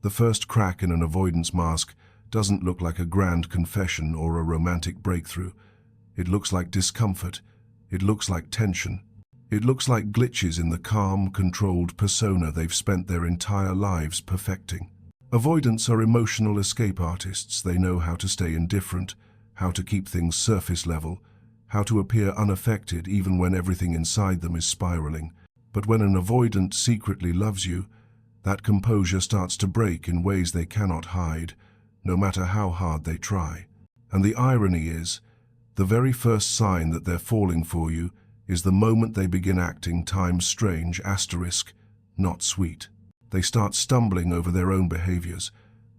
The first crack in an avoidance mask doesn't look like a grand confession or a romantic breakthrough. It looks like discomfort. It looks like tension. It looks like glitches in the calm, controlled persona they've spent their entire lives perfecting. Avoidants are emotional escape artists. They know how to stay indifferent, how to keep things surface level, how to appear unaffected even when everything inside them is spiraling. But when an avoidant secretly loves you, that composure starts to break in ways they cannot hide, no matter how hard they try. And the irony is, the very first sign that they're falling for you is the moment they begin acting times strange, not sweet. They start stumbling over their own behaviors.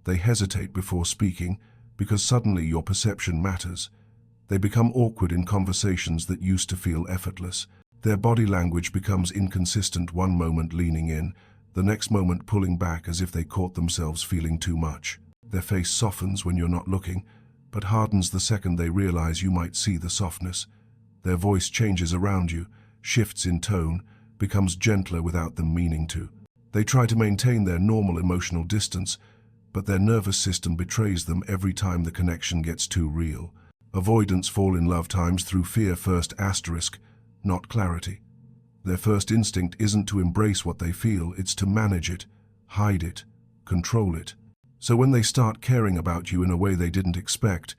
They hesitate before speaking because suddenly your perception matters. They become awkward in conversations that used to feel effortless. Their body language becomes inconsistent, one moment leaning in, the next moment pulling back as if they caught themselves feeling too much. Their face softens when you're not looking, but hardens the second they realize you might see the softness. Their voice changes around you, shifts in tone, becomes gentler without them meaning to. They try to maintain their normal emotional distance, but their nervous system betrays them every time the connection gets too real. Avoidants fall in love times through fear first, not clarity. Their first instinct isn't to embrace what they feel, it's to manage it, hide it, control it. So when they start caring about you in a way they didn't expect,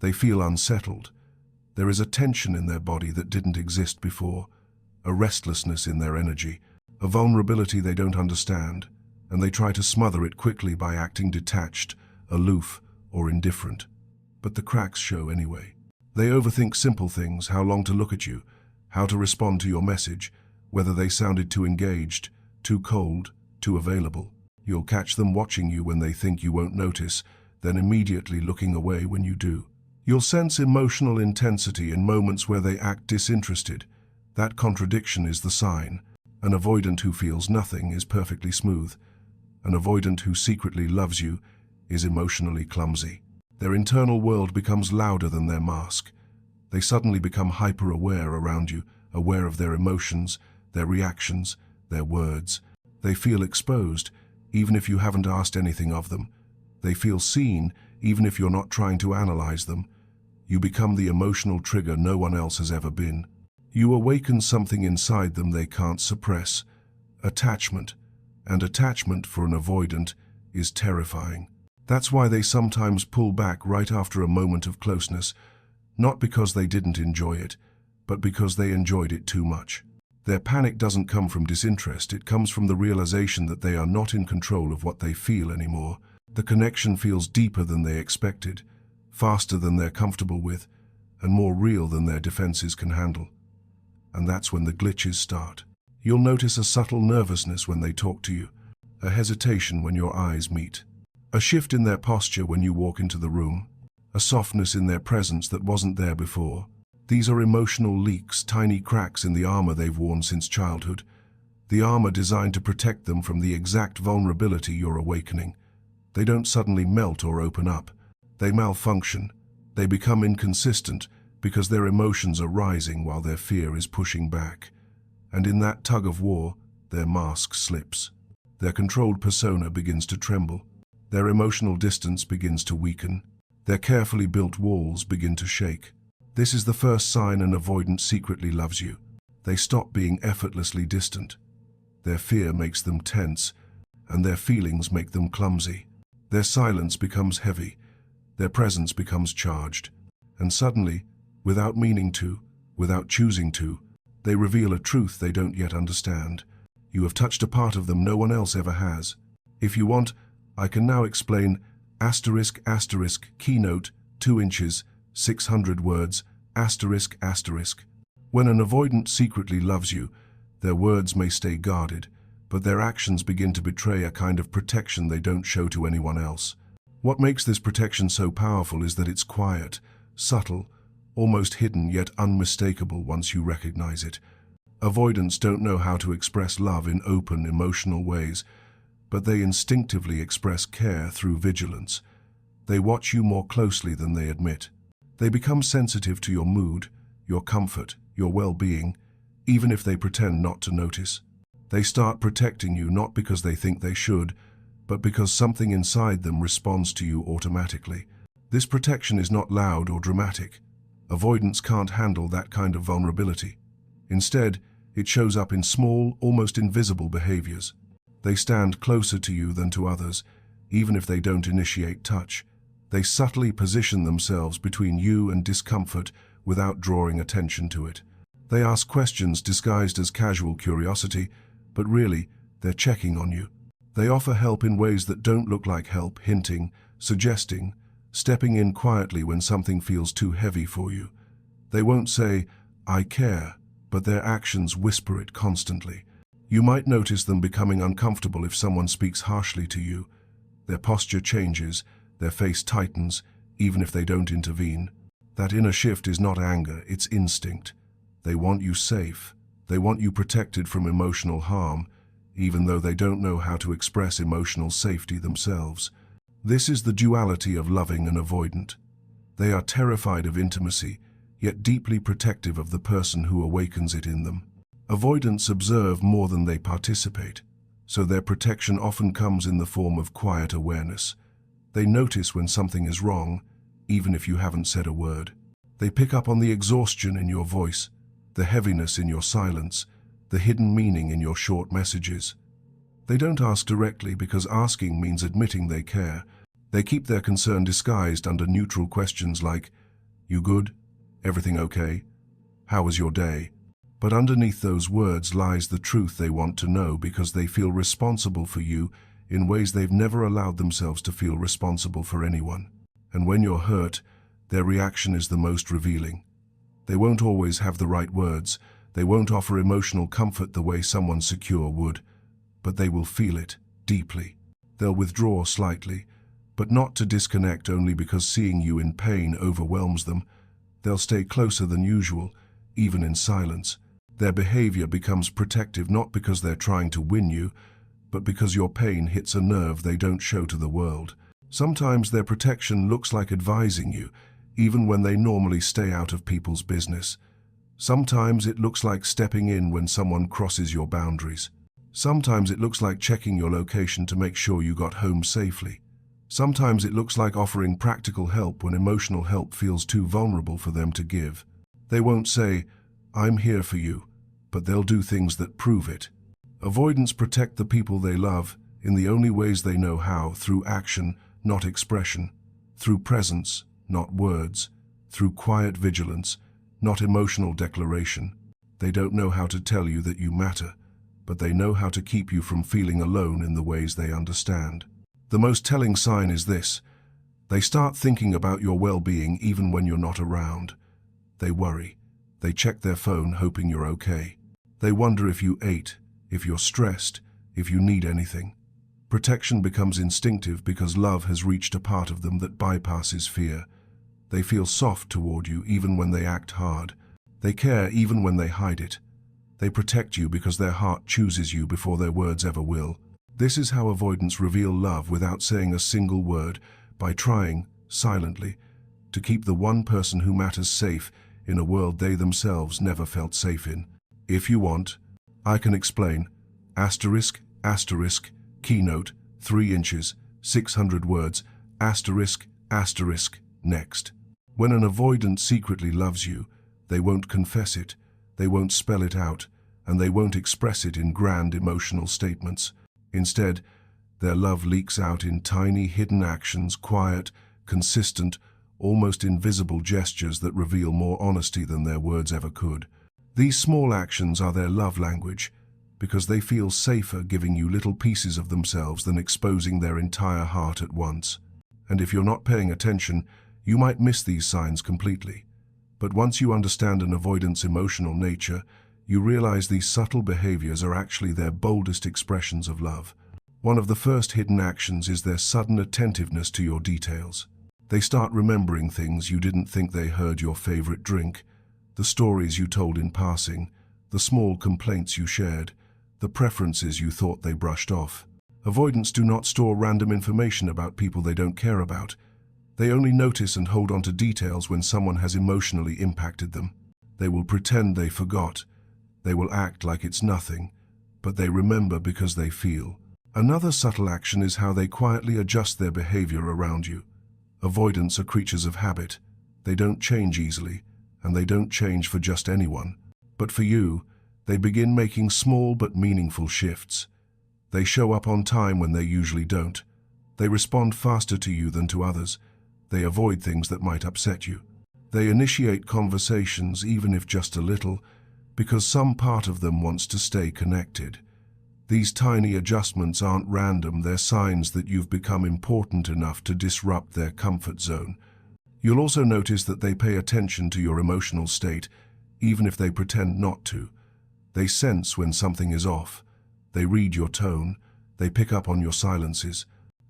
they feel unsettled. There is a tension in their body that didn't exist before, a restlessness in their energy, a vulnerability they don't understand, and they try to smother it quickly by acting detached, aloof, or indifferent. But the cracks show anyway. They overthink simple things, how long to look at you, how to respond to your message, whether they sounded too engaged, too cold, too available. You'll catch them watching you when they think you won't notice, then immediately looking away when you do. You'll sense emotional intensity in moments where they act disinterested. That contradiction is the sign. An avoidant who feels nothing is perfectly smooth. An avoidant who secretly loves you is emotionally clumsy. Their internal world becomes louder than their mask. They suddenly become hyper-aware around you, aware of their emotions, their reactions, their words. They feel exposed, even if you haven't asked anything of them. They feel seen, even if you're not trying to analyze them. You become the emotional trigger no one else has ever been. You awaken something inside them they can't suppress. Attachment. And attachment for an avoidant is terrifying. That's why they sometimes pull back right after a moment of closeness, not because they didn't enjoy it, but because they enjoyed it too much. Their panic doesn't come from disinterest, it comes from the realization that they are not in control of what they feel anymore. The connection feels deeper than they expected, faster than they're comfortable with, and more real than their defenses can handle. And that's when the glitches start. You'll notice a subtle nervousness when they talk to you, a hesitation when your eyes meet, a shift in their posture when you walk into the room, a softness in their presence that wasn't there before. These are emotional leaks, tiny cracks in the armor they've worn since childhood, the armor designed to protect them from the exact vulnerability you're awakening. They don't suddenly melt or open up. They malfunction. They become inconsistent because their emotions are rising while their fear is pushing back. And in that tug of war, their mask slips. Their controlled persona begins to tremble. Their emotional distance begins to weaken. Their carefully built walls begin to shake. This is the first sign an avoidant secretly loves you. They stop being effortlessly distant. Their fear makes them tense, and their feelings make them clumsy. Their silence becomes heavy. Their presence becomes charged. And suddenly, without meaning to, without choosing to, they reveal a truth they don't yet understand. You have touched a part of them no one else ever has. If you want, I can now explain keynote, 2 inches, 600 words, When an avoidant secretly loves you, their words may stay guarded, but their actions begin to betray a kind of protection they don't show to anyone else. What makes this protection so powerful is that it's quiet, subtle, almost hidden yet unmistakable once you recognize it. Avoidants don't know how to express love in open, emotional ways, but they instinctively express care through vigilance. They watch you more closely than they admit. They become sensitive to your mood, your comfort, your well-being, even if they pretend not to notice. They start protecting you not because they think they should, but because something inside them responds to you automatically. This protection is not loud or dramatic. Avoidance can't handle that kind of vulnerability. Instead, it shows up in small, almost invisible behaviors. They stand closer to you than to others, even if they don't initiate touch. They subtly position themselves between you and discomfort without drawing attention to it. They ask questions disguised as casual curiosity, but really, they're checking on you. They offer help in ways that don't look like help, hinting, suggesting, stepping in quietly when something feels too heavy for you. They won't say, "I care," but their actions whisper it constantly. You might notice them becoming uncomfortable if someone speaks harshly to you. Their posture changes, their face tightens, even if they don't intervene. That inner shift is not anger, it's instinct. They want you safe. They want you protected from emotional harm, even though they don't know how to express emotional safety themselves. This is the duality of loving and avoidant. They are terrified of intimacy, yet deeply protective of the person who awakens it in them. Avoidants observe more than they participate, so their protection often comes in the form of quiet awareness. They notice when something is wrong, even if you haven't said a word. They pick up on the exhaustion in your voice, the heaviness in your silence, the hidden meaning in your short messages. They don't ask directly because asking means admitting they care. They keep their concern disguised under neutral questions like, "You good? Everything okay? How was your day?" But underneath those words lies the truth they want to know because they feel responsible for you in ways they've never allowed themselves to feel responsible for anyone. And when you're hurt, their reaction is the most revealing. They won't always have the right words. They won't offer emotional comfort the way someone secure would, but they will feel it deeply. They'll withdraw slightly, but not to disconnect only because seeing you in pain overwhelms them. They'll stay closer than usual, even in silence. Their behavior becomes protective not because they're trying to win you, but because your pain hits a nerve they don't show to the world. Sometimes their protection looks like advising you, even when they normally stay out of people's business. Sometimes it looks like stepping in when someone crosses your boundaries. Sometimes it looks like checking your location to make sure you got home safely. Sometimes it looks like offering practical help when emotional help feels too vulnerable for them to give. They won't say, "I'm here for you," but they'll do things that prove it. Avoidants protect the people they love in the only ways they know how, through action, not expression, through presence, not words, through quiet vigilance, not emotional declaration. They don't know how to tell you that you matter, but they know how to keep you from feeling alone in the ways they understand. The most telling sign is this: they start thinking about your well-being even when you're not around. They worry. They check their phone hoping you're okay. They wonder if you ate, if you're stressed, if you need anything. Protection becomes instinctive because love has reached a part of them that bypasses fear. They feel soft toward you even when they act hard. They care even when they hide it. They protect you because their heart chooses you before their words ever will. This is how avoidants reveal love without saying a single word, by trying, silently, to keep the one person who matters safe in a world they themselves never felt safe in. If you want, I can explain. Asterisk, asterisk, keynote, 3 inches, 600 words, asterisk, asterisk, next. When an avoidant secretly loves you, they won't confess it, they won't spell it out, and they won't express it in grand emotional statements. Instead, their love leaks out in tiny hidden actions, quiet, consistent, almost invisible gestures that reveal more honesty than their words ever could. These small actions are their love language, because they feel safer giving you little pieces of themselves than exposing their entire heart at once. And if you're not paying attention, you might miss these signs completely. But once you understand an avoidant's emotional nature, you realize these subtle behaviors are actually their boldest expressions of love. One of the first hidden actions is their sudden attentiveness to your details. They start remembering things you didn't think they heard: your favorite drink, the stories you told in passing, the small complaints you shared, the preferences you thought they brushed off. Avoidants do not store random information about people they don't care about. They only notice and hold on to details when someone has emotionally impacted them. They will pretend they forgot. They will act like it's nothing, but they remember because they feel. Another subtle action is how they quietly adjust their behavior around you. Avoidants are creatures of habit. They don't change easily, and they don't change for just anyone. But for you, they begin making small but meaningful shifts. They show up on time when they usually don't. They respond faster to you than to others. They avoid things that might upset you. They initiate conversations, even if just a little, because some part of them wants to stay connected. These tiny adjustments aren't random, they're signs that you've become important enough to disrupt their comfort zone. You'll also notice that they pay attention to your emotional state, even if they pretend not to. They sense when something is off. They read your tone. They pick up on your silences.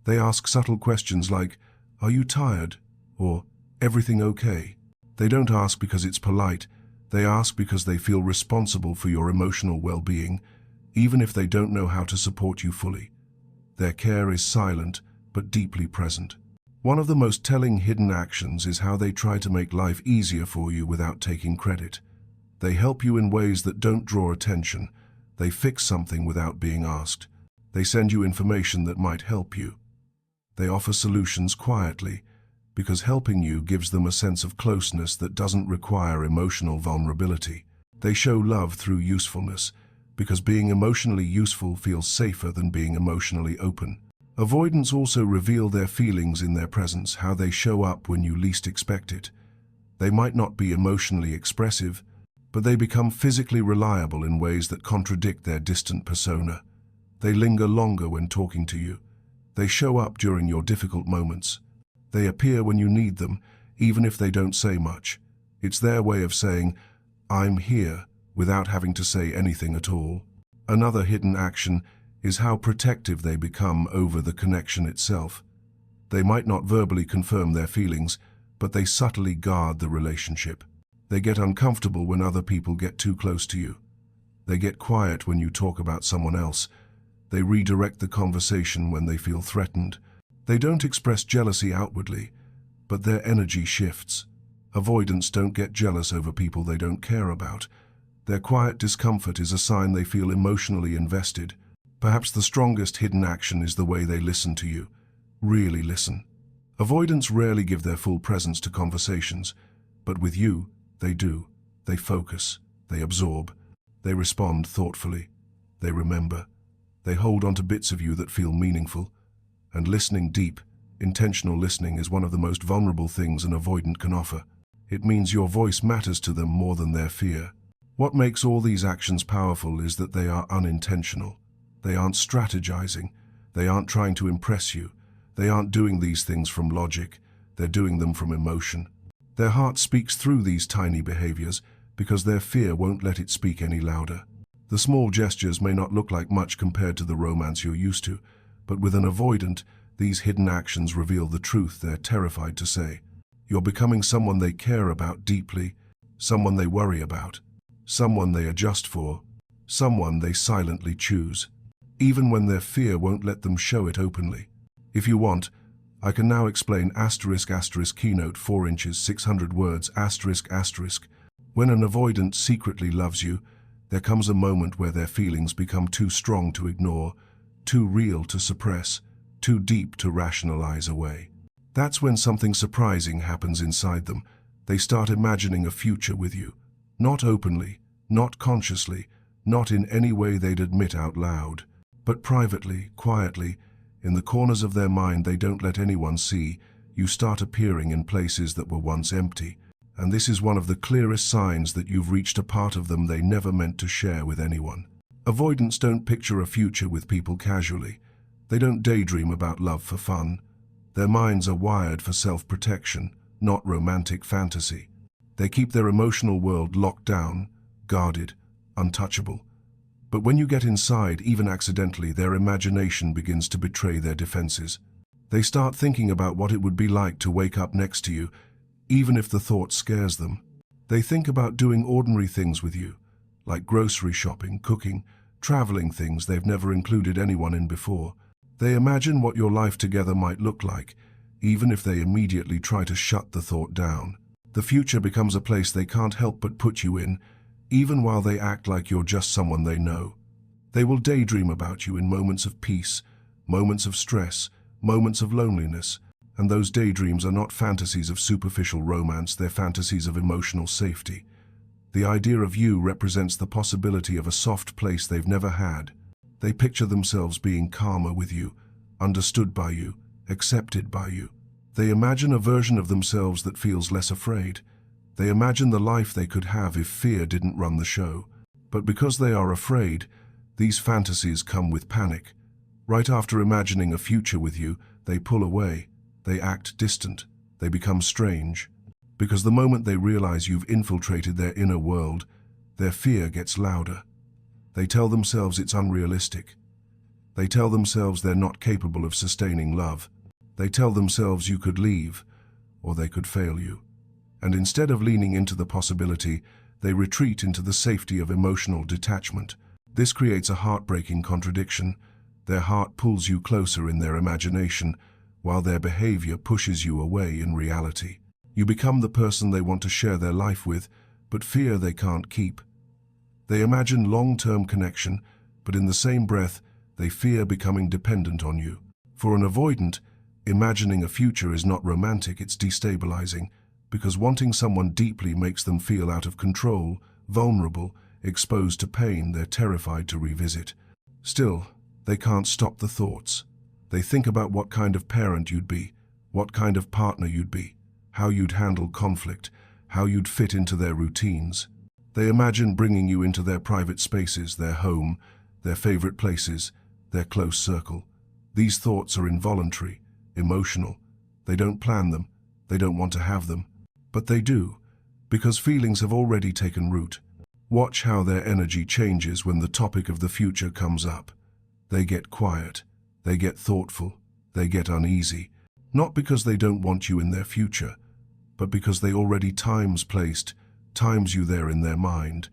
They ask subtle questions like, "Are you tired?" or "Everything okay?" They don't ask because it's polite. They ask because they feel responsible for your emotional well-being, even if they don't know how to support you fully. Their care is silent, but deeply present. One of the most telling hidden actions is how they try to make life easier for you without taking credit. They help you in ways that don't draw attention. They fix something without being asked. They send you information that might help you. They offer solutions quietly, because helping you gives them a sense of closeness that doesn't require emotional vulnerability. They show love through usefulness, because being emotionally useful feels safer than being emotionally open. Avoidants also reveal their feelings in their presence, how they show up when you least expect it. They might not be emotionally expressive, but they become physically reliable in ways that contradict their distant persona. They linger longer when talking to you. They show up during your difficult moments. They appear when you need them, even if they don't say much. It's their way of saying, "I'm here," without having to say anything at all. Another hidden action is how protective they become over the connection itself. They might not verbally confirm their feelings, but they subtly guard the relationship. They get uncomfortable when other people get too close to you. They get quiet when you talk about someone else. They redirect the conversation when they feel threatened. They don't express jealousy outwardly, but their energy shifts. Avoidants don't get jealous over people they don't care about. Their quiet discomfort is a sign they feel emotionally invested. Perhaps the strongest hidden action is the way they listen to you. Really listen. Avoidants rarely give their full presence to conversations, but with you, they do. They focus. They absorb. They respond thoughtfully. They remember. They hold on to bits of you that feel meaningful. And listening deep, intentional listening is one of the most vulnerable things an avoidant can offer. It means your voice matters to them more than their fear. What makes all these actions powerful is that they are unintentional. They aren't strategizing. They aren't trying to impress you. They aren't doing these things from logic. They're doing them from emotion. Their heart speaks through these tiny behaviors because their fear won't let it speak any louder. The small gestures may not look like much compared to the romance you're used to, but with an avoidant, these hidden actions reveal the truth they're terrified to say. You're becoming someone they care about deeply, someone they worry about, someone they adjust for, someone they silently choose, even when their fear won't let them show it openly. If you want, I can now explain *** keynote 4 inches 600 words ***. When an avoidant secretly loves you, there comes a moment where their feelings become too strong to ignore, too real to suppress, too deep to rationalize away. That's when something surprising happens inside them. They start imagining a future with you. Not openly, not consciously, not in any way they'd admit out loud, but privately, quietly, in the corners of their mind they don't let anyone see. You start appearing in places that were once empty, and this is one of the clearest signs that you've reached a part of them they never meant to share with anyone. Avoidants don't picture a future with people casually. They don't daydream about love for fun. Their minds are wired for self-protection, not romantic fantasy. They keep their emotional world locked down, guarded, untouchable. But when you get inside, even accidentally, their imagination begins to betray their defenses. They start thinking about what it would be like to wake up next to you, even if the thought scares them. They think about doing ordinary things with you, like grocery shopping, cooking, traveling, things they've never included anyone in before. They imagine what your life together might look like, even if they immediately try to shut the thought down. The future becomes a place they can't help but put you in, even while they act like you're just someone they know. They will daydream about you in moments of peace, moments of stress, moments of loneliness, and those daydreams are not fantasies of superficial romance, they're fantasies of emotional safety. The idea of you represents the possibility of a soft place they've never had. They picture themselves being calmer with you, understood by you, accepted by you. They imagine a version of themselves that feels less afraid. They imagine the life they could have if fear didn't run the show. But because they are afraid, these fantasies come with panic. Right after imagining a future with you, they pull away. They act distant. They become strange. Because the moment they realize you've infiltrated their inner world, their fear gets louder. They tell themselves it's unrealistic. They tell themselves they're not capable of sustaining love. They tell themselves you could leave, or they could fail you. And instead of leaning into the possibility, they retreat into the safety of emotional detachment. This creates a heartbreaking contradiction. Their heart pulls you closer in their imagination, while their behavior pushes you away in reality. You become the person they want to share their life with, but fear they can't keep. They imagine long-term connection, but in the same breath, they fear becoming dependent on you. For an avoidant, imagining a future is not romantic, it's destabilizing, because wanting someone deeply makes them feel out of control, vulnerable, exposed to pain they're terrified to revisit. Still, they can't stop the thoughts. They think about what kind of parent you'd be, what kind of partner you'd be, how you'd handle conflict, how you'd fit into their routines. They imagine bringing you into their private spaces, their home, their favorite places, their close circle. These thoughts are involuntary, emotional. They don't plan them, they don't want to have them. But they do, because feelings have already taken root. Watch how their energy changes when the topic of the future comes up. They get quiet, they get thoughtful, they get uneasy, not because they don't want you in their future, but because they already times you there in their mind,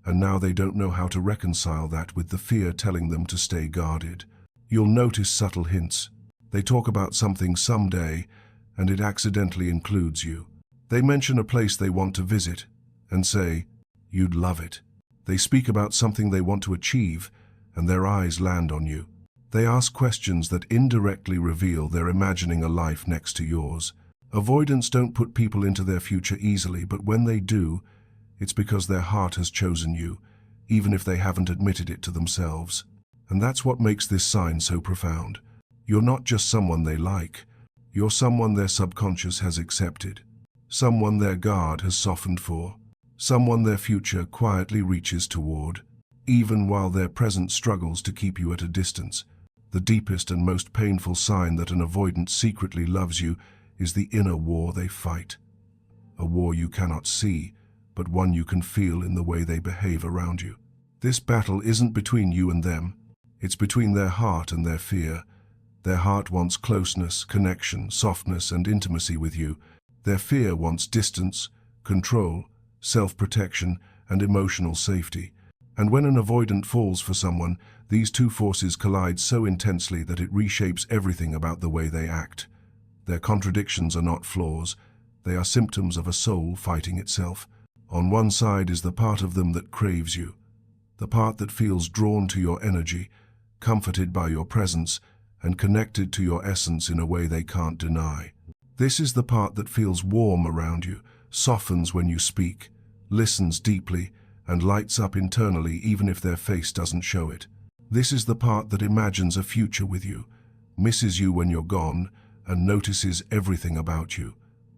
and now they don't know how to reconcile that with the fear telling them to stay guarded. You'll notice subtle hints. They talk about something someday, and it accidentally includes you. They mention a place they want to visit, and say, "You'd love it." They speak about something they want to achieve, and their eyes land on you. They ask questions that indirectly reveal they're imagining a life next to yours. Avoidants don't put people into their future easily, but when they do, it's because their heart has chosen you, even if they haven't admitted it to themselves. And that's what makes this sign so profound. You're not just someone they like, you're someone their subconscious has accepted, someone their guard has softened for, someone their future quietly reaches toward, even while their present struggles to keep you at a distance. The deepest and most painful sign that an avoidant secretly loves you is the inner war they fight. A war you cannot see, but one you can feel in the way they behave around you. This battle isn't between you and them, it's between their heart and their fear. Their heart wants closeness, connection, softness, and intimacy with you. Their fear wants distance, control, self-protection, and emotional safety. And when an avoidant falls for someone, these two forces collide so intensely that it reshapes everything about the way they act. Their contradictions are not flaws, they are symptoms of a soul fighting itself. On one side is the part of them that craves you, the part that feels drawn to your energy, comforted by your presence, and connected to your essence in a way they can't deny. This is the part that feels warm around you, softens when you speak, listens deeply, and lights up internally even if their face doesn't show it. This is the part that imagines a future with you, misses you when you're gone, and notices everything about you.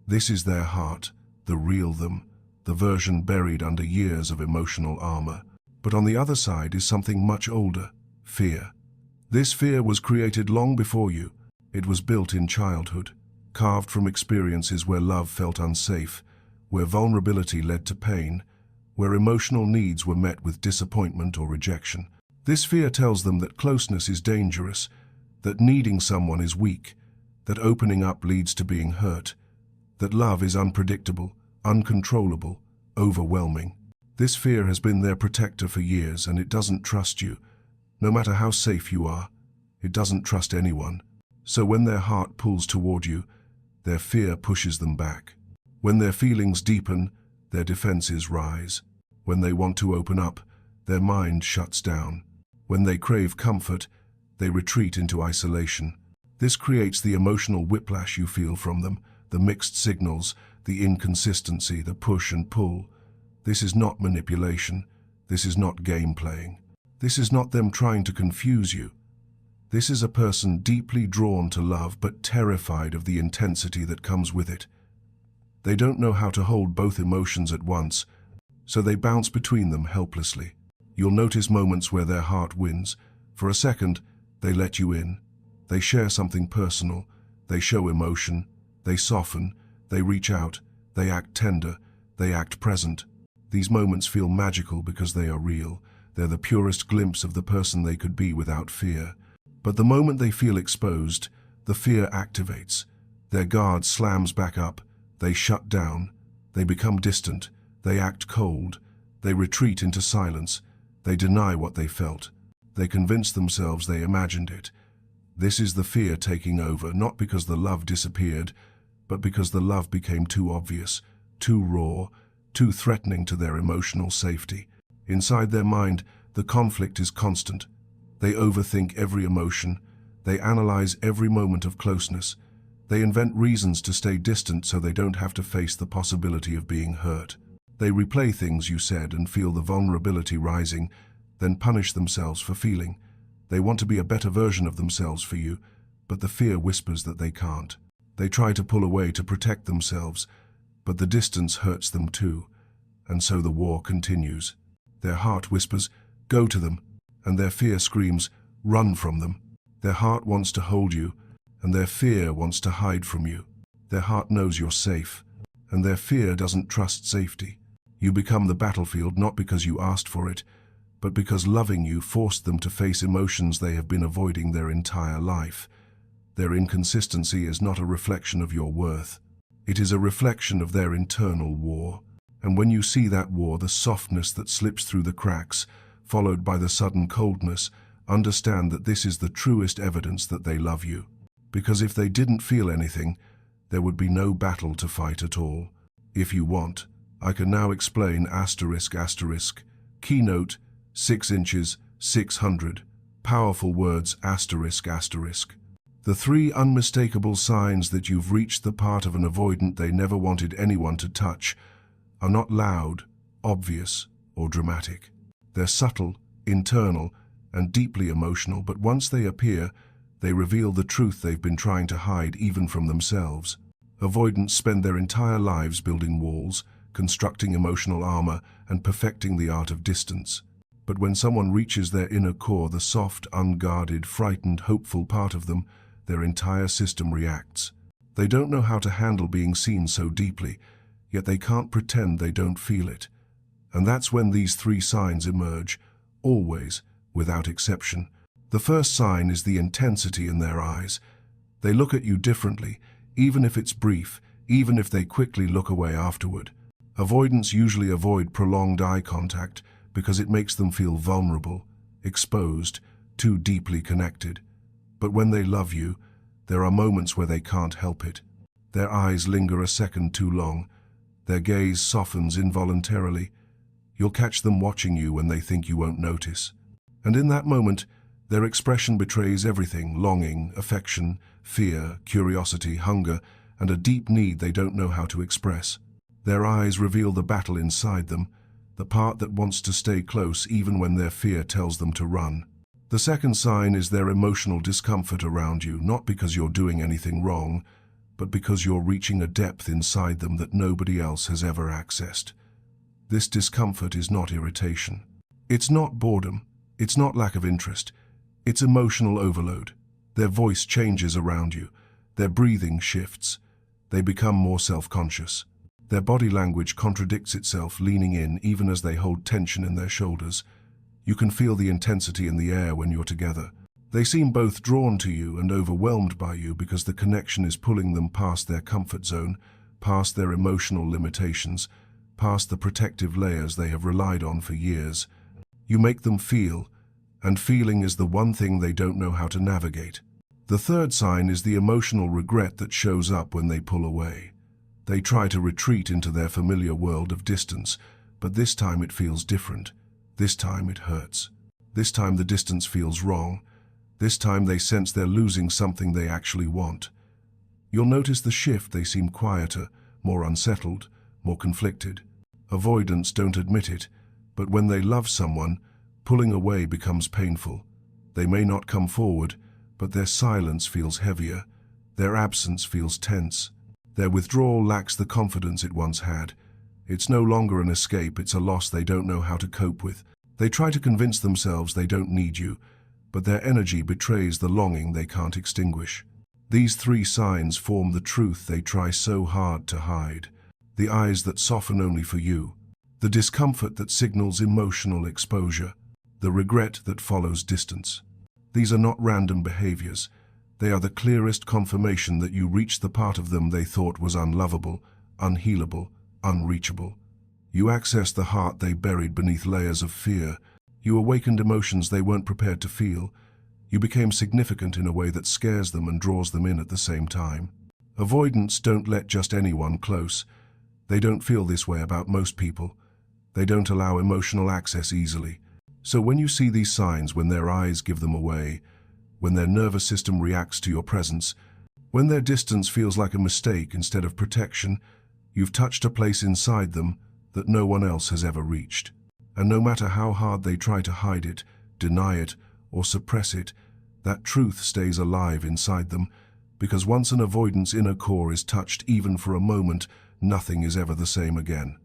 This is their heart, the real them, the version buried under years of emotional armor. But on the other side is something much older, fear. This fear was created long before you. It was built in childhood, carved from experiences where love felt unsafe, where vulnerability led to pain, where emotional needs were met with disappointment or rejection. This fear tells them that closeness is dangerous, that needing someone is weak, that opening up leads to being hurt, that love is unpredictable, uncontrollable, overwhelming. This fear has been their protector for years, and it doesn't trust you. No matter how safe you are, it doesn't trust anyone. So when their heart pulls toward you, their fear pushes them back. When their feelings deepen, their defenses rise. When they want to open up, their mind shuts down. When they crave comfort, They retreat into isolation. This creates the emotional whiplash you feel from them, the mixed signals, the inconsistency, the push and pull. This is not manipulation. This is not game playing. This is not them trying to confuse you. This is a person deeply drawn to love but terrified of the intensity that comes with it. They don't know how to hold both emotions at once, so they bounce between them helplessly. You'll notice moments where their heart wins. For a second, they let you in. They share something personal. They show emotion. They soften. They reach out. They act tender. They act present. These moments feel magical because they are real. They're the purest glimpse of the person they could be without fear. But the moment they feel exposed, the fear activates. Their guard slams back up. They shut down. They become distant. They act cold. They retreat into silence. They deny what they felt. They convince themselves they imagined it. This is the fear taking over, not because the love disappeared, but because the love became too obvious, too raw, too threatening to their emotional safety. Inside their mind, the conflict is constant. They overthink every emotion. They analyze every moment of closeness. They invent reasons to stay distant so they don't have to face the possibility of being hurt. They replay things you said and feel the vulnerability rising, then punish themselves for feeling. They want to be a better version of themselves for you, but the fear whispers that they can't. They try to pull away to protect themselves, but the distance hurts them too, and so the war continues. Their heart whispers, "Go to them," and their fear screams, "Run from them." Their heart wants to hold you, and their fear wants to hide from you. Their heart knows you're safe, and their fear doesn't trust safety. You become the battlefield not because you asked for it, but because loving you forced them to face emotions they have been avoiding their entire life. Their inconsistency is not a reflection of your worth. It is a reflection of their internal war. And when you see that war, the softness that slips through the cracks, followed by the sudden coldness, understand that this is the truest evidence that they love you. Because if they didn't feel anything, there would be no battle to fight at all. If you want, I can now explain ***, keynote, 6 inches, 600, powerful words ***. The 3 unmistakable signs that you've reached the part of an avoidant they never wanted anyone to touch are not loud, obvious, or dramatic. They're subtle, internal, and deeply emotional, but once they appear, they reveal the truth they've been trying to hide even from themselves. Avoidants spend their entire lives building walls, constructing emotional armor, and perfecting the art of distance. But when someone reaches their inner core, the soft, unguarded, frightened, hopeful part of them, their entire system reacts. They don't know how to handle being seen so deeply, yet they can't pretend they don't feel it. And that's when these 3 signs emerge, always, without exception. The first sign is the intensity in their eyes. They look at you differently, even if it's brief, even if they quickly look away afterward. Avoidants usually avoid prolonged eye contact because it makes them feel vulnerable, exposed, too deeply connected. But when they love you, there are moments where they can't help it. Their eyes linger a second too long. Their gaze softens involuntarily. You'll catch them watching you when they think you won't notice. And in that moment, their expression betrays everything: longing, affection, fear, curiosity, hunger, and a deep need they don't know how to express. Their eyes reveal the battle inside them, the part that wants to stay close even when their fear tells them to run. The second sign is their emotional discomfort around you, not because you're doing anything wrong, but because you're reaching a depth inside them that nobody else has ever accessed. This discomfort is not irritation. It's not boredom. It's not lack of interest. It's emotional overload. Their voice changes around you. Their breathing shifts. They become more self-conscious. Their body language contradicts itself, leaning in even as they hold tension in their shoulders. You can feel the intensity in the air when you're together. They seem both drawn to you and overwhelmed by you because the connection is pulling them past their comfort zone, past their emotional limitations, past the protective layers they have relied on for years. You make them feel, and feeling is the one thing they don't know how to navigate. The third sign is the emotional regret that shows up when they pull away. They try to retreat into their familiar world of distance, but this time it feels different. This time it hurts. This time the distance feels wrong. This time they sense they're losing something they actually want. You'll notice the shift. They seem quieter, more unsettled, more conflicted. Avoidants don't admit it, but when they love someone, pulling away becomes painful. They may not come forward, but their silence feels heavier. Their absence feels tense. Their withdrawal lacks the confidence it once had. It's no longer an escape, it's a loss they don't know how to cope with. They try to convince themselves they don't need you, but their energy betrays the longing they can't extinguish. These 3 signs form the truth they try so hard to hide. The eyes that soften only for you. The discomfort that signals emotional exposure. The regret that follows distance. These are not random behaviors. They are the clearest confirmation that you reached the part of them they thought was unlovable, unhealable, unreachable. You accessed the heart they buried beneath layers of fear. You awakened emotions they weren't prepared to feel. You became significant in a way that scares them and draws them in at the same time. Avoidants don't let just anyone close. They don't feel this way about most people. They don't allow emotional access easily. So when you see these signs, when their eyes give them away, when their nervous system reacts to your presence, when their distance feels like a mistake instead of protection, you've touched a place inside them that no one else has ever reached. And no matter how hard they try to hide it, deny it, or suppress it, that truth stays alive inside them, because once an avoidant's inner core is touched even for a moment, nothing is ever the same again.